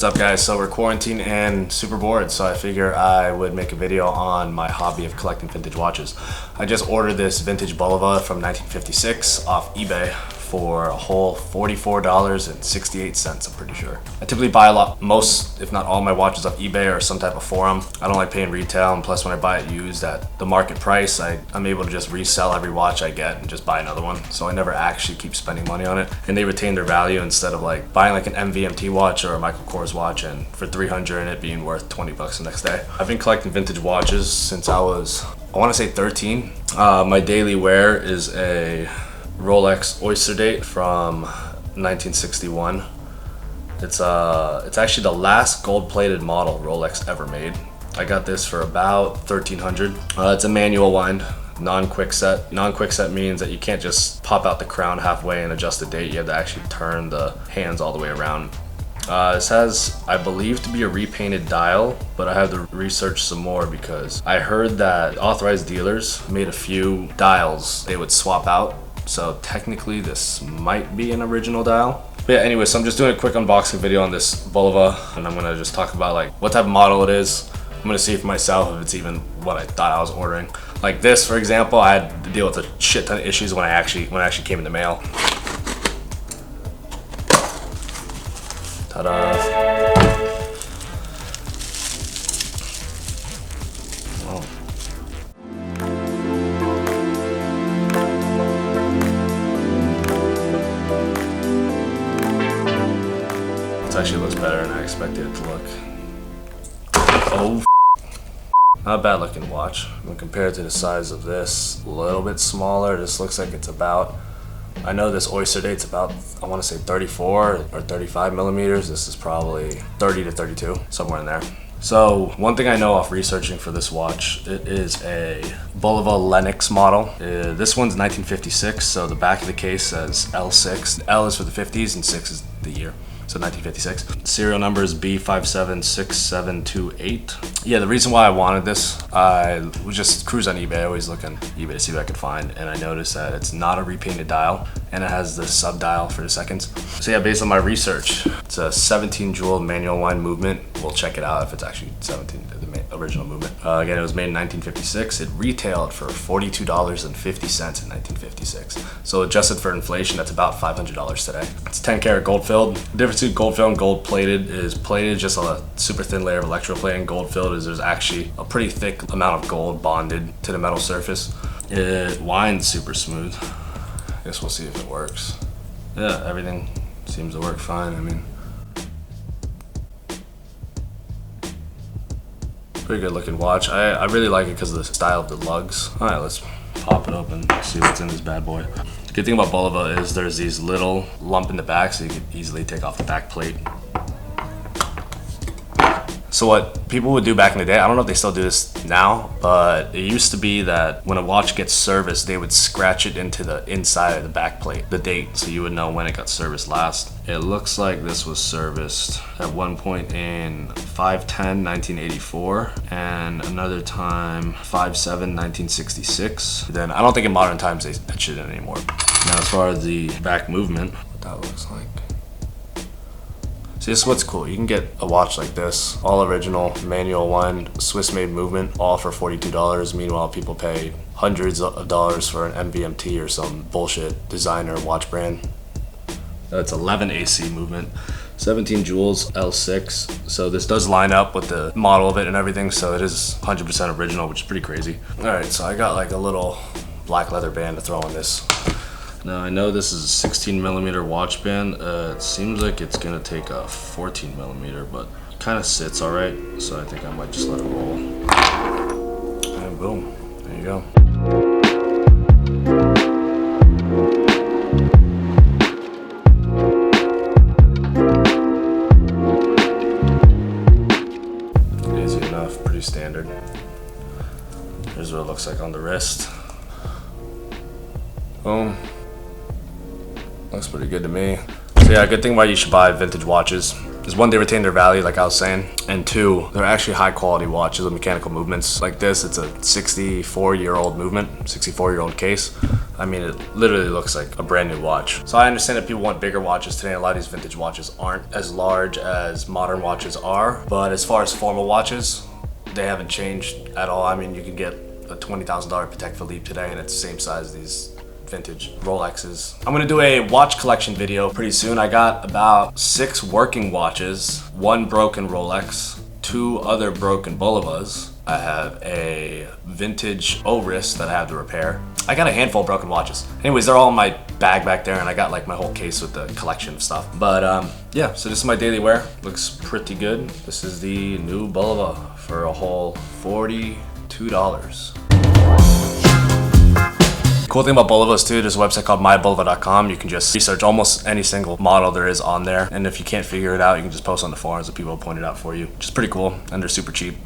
What's up, guys? So we're quarantined and super bored, so I figure I would make a video on my hobby of collecting vintage watches. I just ordered this vintage Bulova from 1956 off eBay for a whole $44.68, I'm pretty sure. I typically buy most, if not all, my watches off eBay or some type of forum. I don't like paying retail, and plus when I buy it used at the market price, I'm able to just resell every watch I get and just buy another one. So I never actually keep spending money on it, and they retain their value instead of like buying like an MVMT watch or a Michael Kors watch and for $300 and it being worth 20 bucks the next day. I've been collecting vintage watches since I want to say 13. My daily wear is a Rolex Oysterdate from 1961. It's actually the last gold-plated model Rolex ever made. I got this for about $1,300. It's a manual wind, non-quickset. Non-quickset means that you can't just pop out the crown halfway and adjust the date. You have to actually turn the hands all the way around. This has, I believe, to be a repainted dial, but I have to research some more because I heard that authorized dealers made a few dials they would swap out. So technically this might be an original dial. But yeah, anyway, so I'm just doing a quick unboxing video on this Bulova, and I'm gonna just talk about like what type of model it is. I'm gonna see for myself if it's even what I thought I was ordering. Like this, for example, I had to deal with a shit ton of issues when it actually came in the mail. Ta-da. Oh. It actually looks better than I expected it to look. Oh, not a bad looking watch. When compared to the size of this, a little bit smaller. This looks like it's about, I know this Oysterdate's about, I want to say 34 or 35 millimeters. This is probably 30 to 32, somewhere in there. So one thing I know off researching for this watch, it is a Bulova Lenox model. This one's 1956, so the back of the case says L6. L is for the 50s and 6 is the year. So 1956. Serial number is B576728. Yeah, the reason why I wanted this, I was just cruising on eBay. I always look on eBay to see what I could find, and I noticed that it's not a repainted dial, and it has the sub dial for the seconds. So yeah, based on my research, it's a 17 jewel manual wind movement. We'll check it out if it's actually 17, the original movement. Again, it was made in 1956. It retailed for $42.50 in 1956. So adjusted for inflation, that's about $500 today. It's 10 karat gold filled. The difference between gold filled and gold plated is plated just a super thin layer of electroplating. Gold filled is there's actually a pretty thick amount of gold bonded to the metal surface. It winds super smooth. I guess we'll see if it works. Yeah, everything seems to work fine. I mean, pretty good looking watch. I really like it because of the style of the lugs. All right, let's pop it open, see what's in this bad boy. The good thing about Bulova is there's these little lump in the back, so you could easily take off the back plate. So what people would do back in the day, I don't know if they still do this now, but it used to be that when a watch gets serviced, they would scratch it into the inside of the back plate, the date, so you would know when it got serviced last. It looks like this was serviced at one point in 5/10/1984 and another time 5/7/1966. Then I don't think in modern times they etch it in anymore. Now as far as the back movement, what that looks like. See, this is what's cool. You can get a watch like this, all original, manual wind, Swiss-made movement, all for $42. Meanwhile, people pay hundreds of dollars for an MVMT or some bullshit designer watch brand. That's 11 AC movement, 17 jewels, L6. So this does line up with the model of it and everything, so it is 100% original, which is pretty crazy. All right, so I got like a little black leather band to throw on this. Now I know this is a 16 millimeter watch band. It seems like it's gonna take a 14 millimeter, but it kind of sits all right. So I think I might just let it roll. And boom, there you go. Easy enough, pretty standard. Here's what it looks like on the wrist. Boom. Looks pretty good to me. So yeah, good thing why you should buy vintage watches. is one, they retain their value, like I was saying, and two, they're actually high quality watches with mechanical movements. Like this, it's a 64-year-old movement, 64-year-old case. I mean, it literally looks like a brand new watch. So I understand that people want bigger watches today. A lot of these vintage watches aren't as large as modern watches are, but as far as formal watches, they haven't changed at all. I mean, you can get a $20,000 Patek Philippe today and it's the same size as these vintage Rolexes. I'm gonna do a watch collection video pretty soon. I got about 6 working watches, 1 broken Rolex, 2 other broken Bulovas. I have a vintage O-wrist that I have to repair. I got a handful of broken watches. Anyways, they're all in my bag back there and I got like my whole case with the collection of stuff. But yeah, so this is my daily wear. Looks pretty good. This is the new Bulova for a whole $42. Cool thing about Bulovas too, there's a website called mybulova.com. You can just research almost any single model there is on there. And if you can't figure it out, you can just post on the forums and people will point it out for you. Which is pretty cool and they're super cheap.